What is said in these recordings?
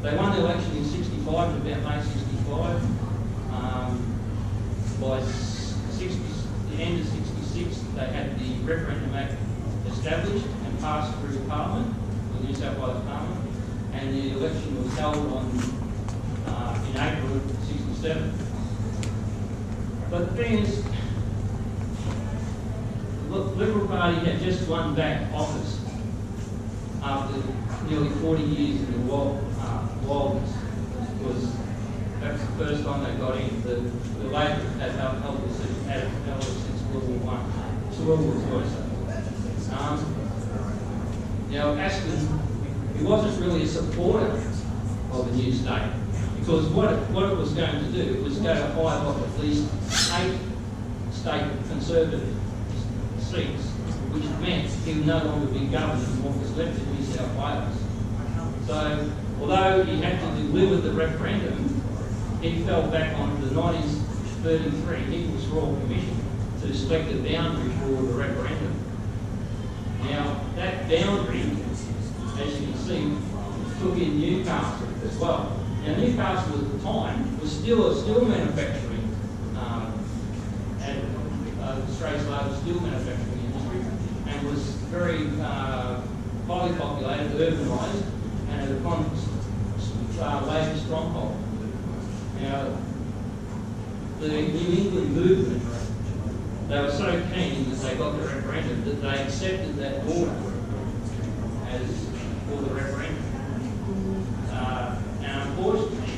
They won the election in 65, in about May 65. By the end of 66, they had the Referendum Act established and passed through Parliament, the New South Wales Parliament, and the election was held in April of 67. But the thing is, the Liberal Party had just won back office after nearly 40 years in the wilderness. That's the first time they got in. The Labor had held it since World War I. So World War II, sorry. Now, Aston, he wasn't really a supporter of a new state, because what it was going to do, it was going to hive off at least 8 state Conservative seats, which meant he would no longer be governor of what was left of New South Wales. So, although he had to deliver the referendum, he fell back on the 1933 Nicholas Royal Commission to select a boundary for the referendum. Now, that boundary, as you can see, took in Newcastle as well. Now, Newcastle at the time was still a steel manufacturing and Australia's largest steel manufacturing industry, and was very highly populated, urbanised, and had a Labor stronghold. Now, the New England movement, they were so keen that they got the referendum that they accepted that border as for the referendum. And unfortunately,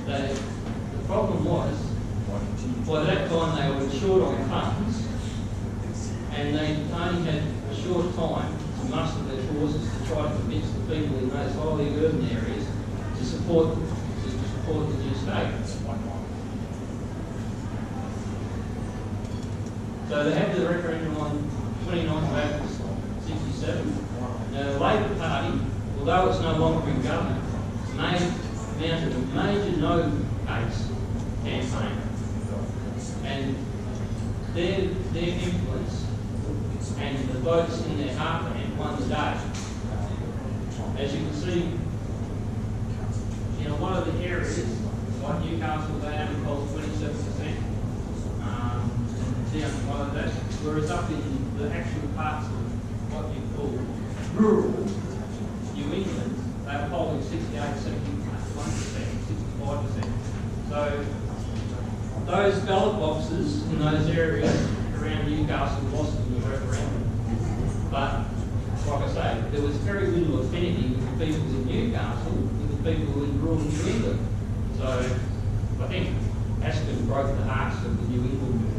the problem was, by that time they were short on funds, and they only had a short time to muster their forces to try to convince the people in those highly urban areas to support the new state. So they had the referendum on 29th of April 67. Now the Labor Party, although it's no longer in government, mounted a major no-case campaign. And their influence and the votes in their heartland won the day. As you can see, in a lot of the areas, like Newcastle, they only hold 27%. Down below that, whereas up in the actual parts of what you call rural New England, they were polling 68, 71%, 65%. So those ballot boxes in those areas around Newcastle lost in the referendum. But like I say, there was very little affinity with the people in Newcastle with the people in rural New England. So I think Aston broke the hearts of the New England movement.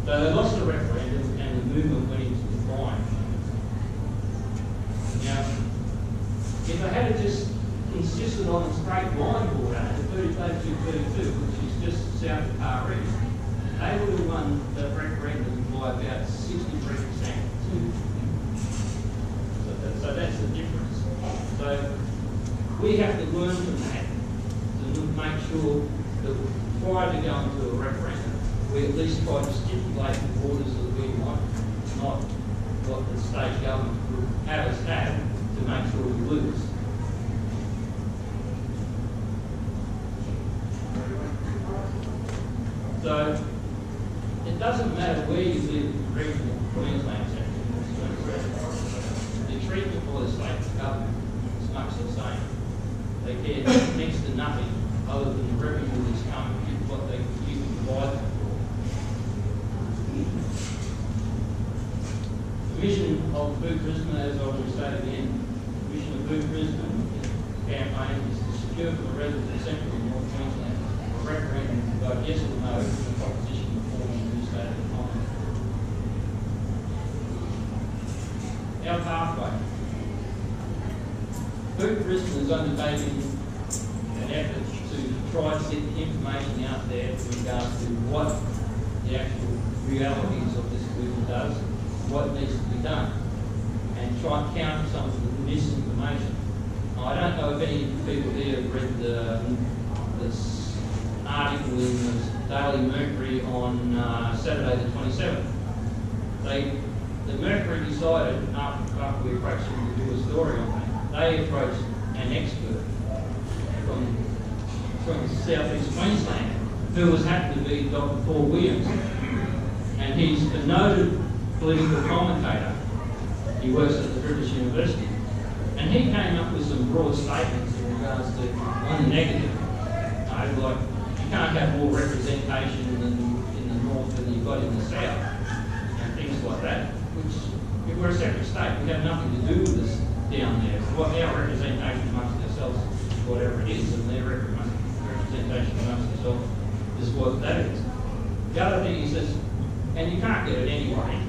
So they lost the referendum and the movement went into decline. Now, if they had just insisted on a straight line border at 32-32, which is just south of Taree, they would have won the referendum by about 63%. So that's the difference. So we have to learn from that to make sure that prior to going to a referendum, we at least try to stipulate the borders that we want, not what the state government would have us have to make sure we lose. So it doesn't matter where you live in regional Queensland, the treatment for the state government is much the same. They care next to nothing other than the revenue that's coming, what they can provide them. The mission of Food Brisbane, as I will say again, the mission of Food Brisbane campaign is to secure for the residents of Central and North Queensland a referendum to vote yes or no to the proposition of forming a new state of economy. Our pathway. Food Brisbane is undertaking an effort to try to get the information out there with regards to what the actual realities of this movement does, what needs to be done, and try and counter some of the misinformation. Now, I don't know if any people here have read this article in the Daily Mercury on Saturday the 27th. The Mercury decided, after we approached them to do a story on that, they approached an expert South East Queensland, who was happened to be Dr. Paul Williams, and he's a noted political commentator. He works at the British University, and he came up with some broad statements in regards to, on the negative, like you can't have more representation in the north than you've got in the south, and things like that, which, if we're a separate state, we have nothing to do with this down there. So what our representation amongst ourselves, whatever it is, and their representation amongst themselves is what that is. The other thing he says, and you can't get it anyway,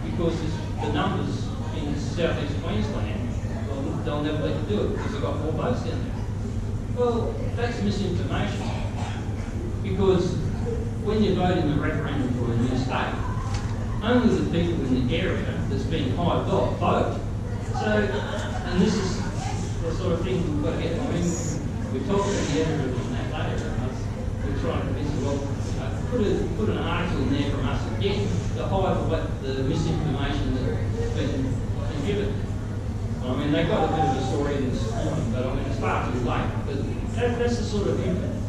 because the numbers in South East Queensland, well, they'll never let you do it because they've got more votes down there. Well, that's misinformation, because when you vote in the referendum for a new state, only the people in the area that's been hived off vote. So, and this is the sort of thing we've got to get. I mean, we talked about the editor on that later, and we're trying to convince them, well, put an article in there from us again to hive what the misinformation that's been given. I mean, they got a bit of a story this morning, but I mean, it's far too late. But that's the sort of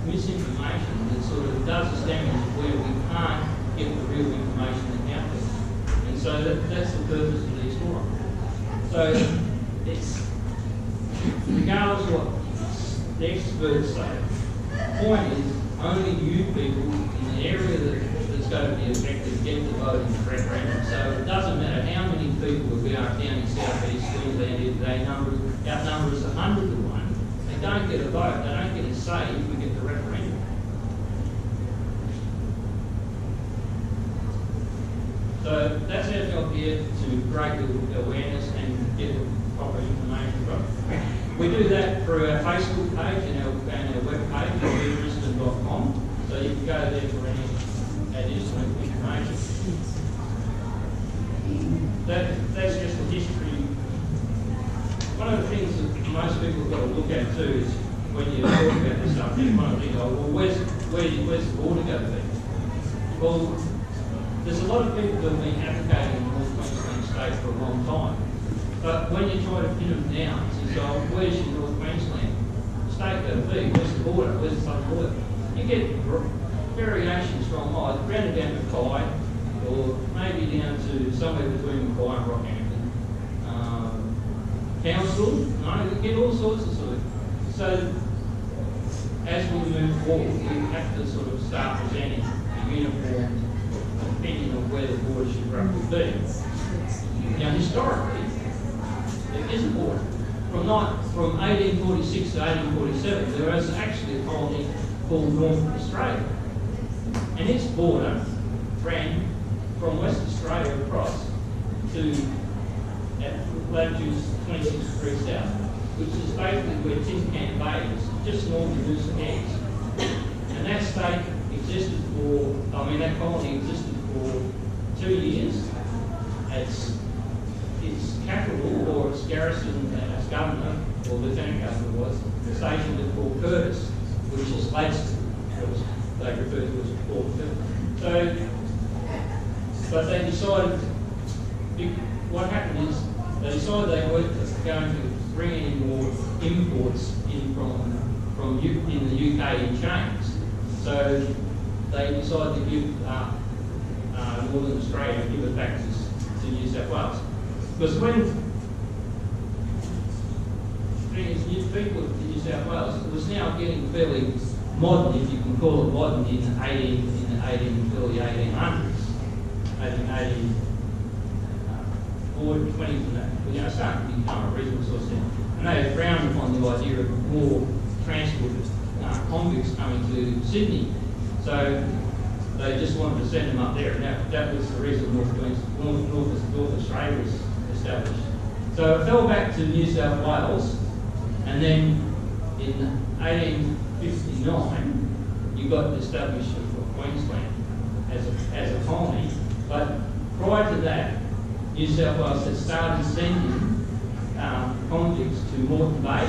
misinformation that sort of does us damage where we can't get the real information out there. And so that's the purpose of these forums. So it's, regardless of what the experts say, the point is only you people in the area that's going to be affected get the vote in the referendum. So it doesn't matter how many people we are down in South East Queensland, if they outnumber us 100 to 1, they don't get a vote, they don't get a say if we get the referendum. So that's our job here, to create the awareness and get the proper information from. We do that through our Facebook page and our web page, brisbane.com. So you can go there for any additional information. That's just the history. One of the things that most people have got to look at too is when you talk about this stuff, you want to think, oh, well, where's the border going to be? Well, there's a lot of people who have been advocating in North Queensland State for a long time. But when you try to pin them down, it's so where's your North Queensland state going to be? Where's the border? Where's the southern border? You get variations from round about Mackay, or maybe down to somewhere between Mackay and Rockhampton. Council, no, you get all sorts of So as we move forward, we have to sort of start presenting a uniform opinion of where the border should roughly be. Now, historically, there is a border. From 1846 to 1847, there was actually a colony called North Australia. And its border ran from West Australia across to latitude 26 degrees south, which is basically where Tin Can Bay is, just north of Noosa Heads. And that state existed that colony existed for 2 years. Its capital, or its garrison, its governor, or lieutenant governor was stationed at Port Curtis, which is Gladstone, as they refer to as Port Curtis. But they decided, what happened is, they decided they weren't going to bring any more imports in from in the UK in chains. So they decided to give Northern Australia, give it back to New South Wales. Because when new people in New South Wales, it was now getting fairly modern, if you can call it modern, in the early 1800s, 1880, 20s and that, starting to become a reasonable source of. And they frowned upon the idea of more transport convicts coming to Sydney. So they just wanted to send them up there, and that was the reason North Australia was established. So it fell back to New South Wales, and then in 1859 you got the establishment of Queensland as a colony. But prior to that, New South Wales had started sending convicts to Moreton Bay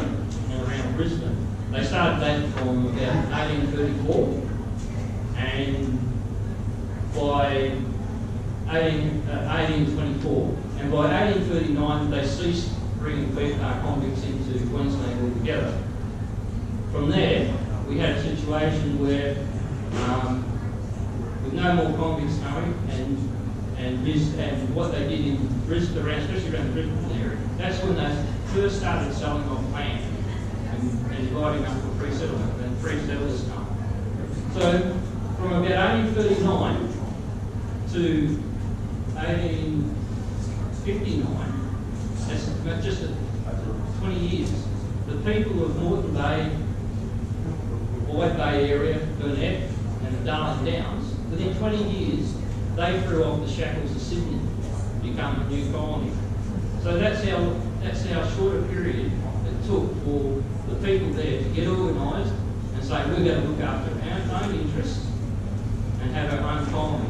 and around Brisbane. They started that from about 1834, and by 1824, and by 1839 they ceased bringing convicts into Queensland altogether. From there, we had a situation where with no more convicts coming and what they did in Brisbane, especially around the Brisbane area, that's when they first started selling off land and dividing up for free settlement and free settlers come. So from about 1839 to 1859, that's just 20 years, the people of Moreton Bay, Wide Bay area, Burnett and the Darling Downs, within 20 years, they threw off the shackles of Sydney, become a new colony. So that's how short a period it took for the people there to get organised and say, we're going to look after our own interests and have our own colony.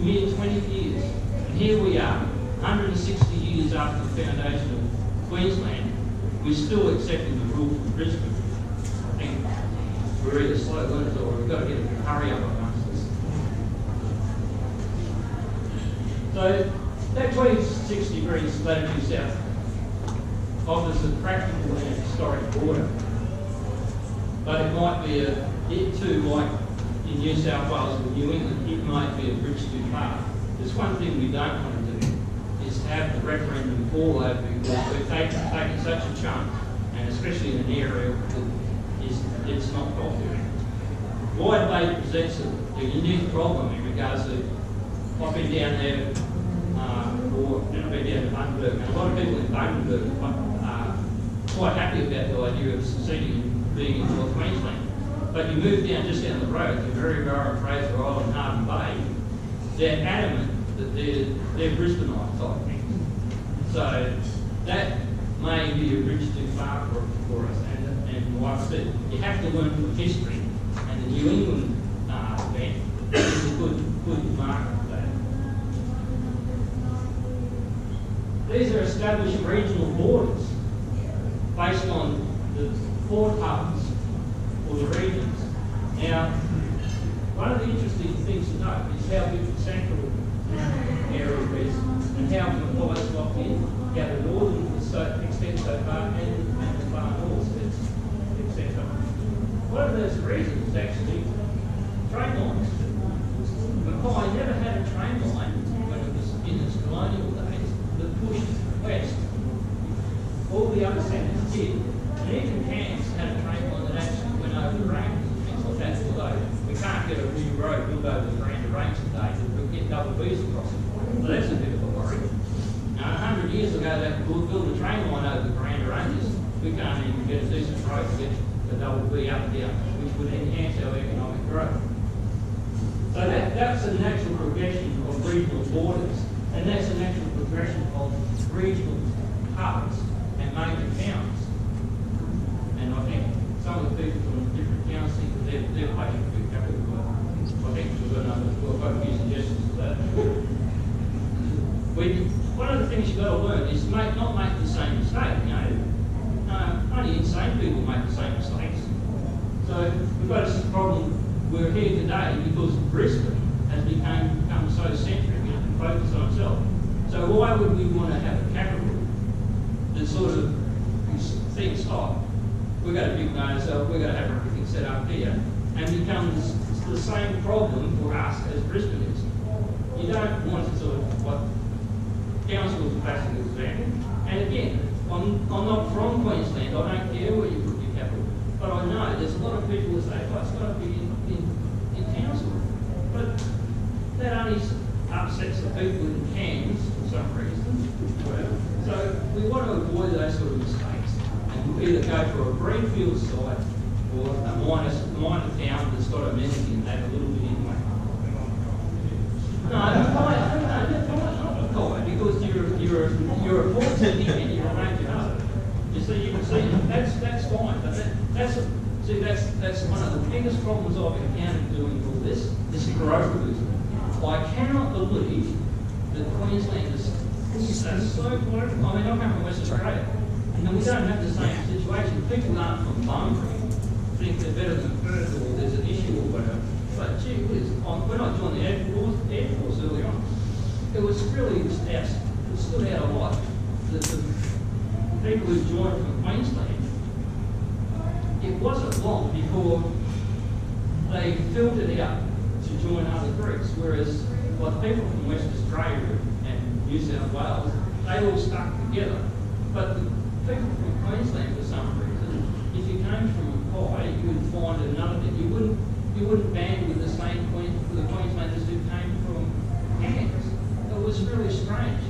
Mere 20 years. And here we are, 160 years after the foundation of Queensland, we're still accepting the rule from Brisbane. I think we're either slow learners or we've got to get a hurry up amongst us. So that 26 degrees latitude south offers a practical and historic border. But it might be it too, like in New South Wales and New England, it might be a bridge too far. There's one thing we don't want to do, is to have the referendum fall over because we're taking such a chunk, and especially in an area that it's not popular. Wide Bay presents a unique problem in regards to, I've been down there, I've been down to Bundaberg, and a lot of people in Bundaberg are quite happy about the idea of succeeding and being in North Queensland. But you move just down the road to very Fraser Island, Harden Bay, they're adamant that they're Brisbaneite type things. So that may be a bridge too far for us. And like I said, you have to learn from history, and the New England event is a good marker for that. These are established regional borders based on the port hubs or the regions. Now, one of the interesting things to note is how big the central area is and how Mackay's locked in. How the northern extends so far and the far north extends so far. One of those reasons is actually train lines. Mackay never had a train line when it was in its colonial days that pushed west. All the other centres did. And even Cairns had a train line that actually went over the range and things like that, although we can't get a new road built over the Grand Range today that we get double B's across it. So that's a bit of a worry. Now, 100 years ago, they could build a train line over the Grand Ranges. We can't even get a decent road to get the double B up and down, which would enhance our economic growth. So that's a natural progression of regional borders, and that's a natural progression of regional hubs and major towns. And I think some of the people from different towns think that they're playing a big capital work. I think we've got a few suggestions for that. One of the things you've got to learn is not make the same mistake. Only insane people make the same mistakes. So we've got this problem. We're here today because Brisbane has become so centric and focused on itself. So why would we want to have a capital that sort of thinks, we've got a big nose, so we're going to have everything set up here, and becomes the same problem for us as Brisbane is. You don't want to sort of, what council is a classic example, and again, I'm not from Queensland, I don't care where you put your capital, but I know there's a lot of people that say, it's got to be in council. But that only upsets the people in Cairns for some reason. So we want to avoid those sort of mistakes and either go for a greenfield site or a minor town that's got amenity and have a little bit anyway. No, because you're a port city and you're a major hub. You can see that's fine, but that's one of the biggest problems I've encountered doing all this parochialism. I cannot believe that Queensland is so political. I mean, I come from West Australia, and we don't have the same situation. People aren't from Bunbury think they're better than Perth, or there's an issue or whatever. But gee whiz, when I joined the Air Force early on, it was really it stood out a lot that the people who joined from Queensland, it it wasn't long before they filtered out to join other groups, whereas like people from West Australia and New South Wales, they all stuck together. But the people from Queensland, for some reason, if you came from Mackay, you would find another bit. You wouldn't band with the same with the Queenslanders who came from Cairns. It was really strange.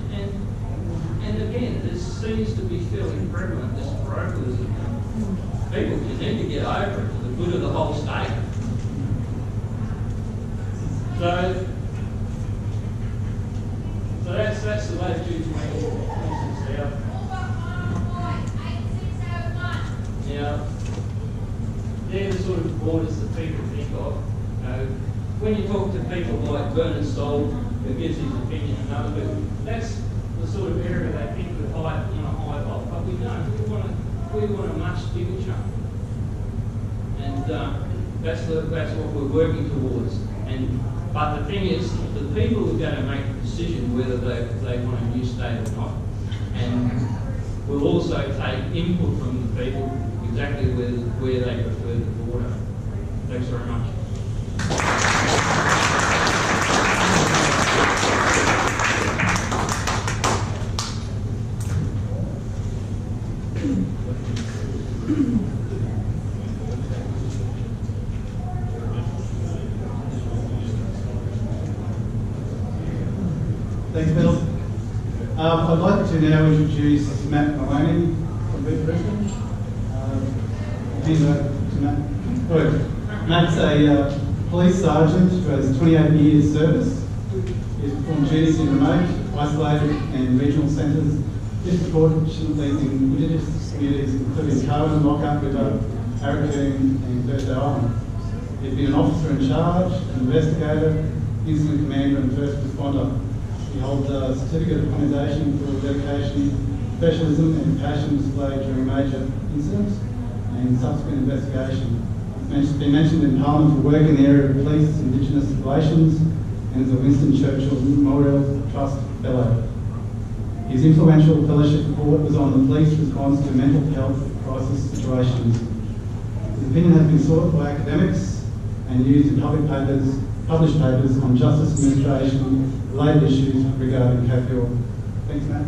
And again, this seems to be fairly prevalent, this parochialism. People just need to get over it for the good of the whole state. So that's the latitude 24 south. Now, they're the sort of borders that people think of. When you talk to people like Bernard Stoll, who gives his opinion and other people, that's the sort of area they think we want to hide off, but we don't. We want a much bigger chunk, and that's what we're working towards. But the thing is, the people are going to make the decision whether they want a new state or not, and we'll also take input from the people exactly where they prefer the border. Thanks very much. Thanks, Bill. I'd like to now introduce Matt Maloney from Brisbane. Hand over to Matt. Right. Matt's a police sergeant who has 28 years service. He's performed duties in remote, isolated and regional centres, disproportionately in Indigenous communities, including Carwin, Lockup, River, Arracoon and Thursday Island. He's been an officer in charge, an investigator, incident commander and first responder. He holds a certificate of commendation for dedication, professionalism and passion displayed during major incidents and subsequent investigation. He's been mentioned in Parliament for work in the area of police, Indigenous relations, and is a Winston Churchill Memorial Trust Fellow. His influential fellowship report was on the police response to mental health crisis situations. His opinion has been sought by academics and used in published papers on justice administration, related issues regarding KPL. Thanks, Matt.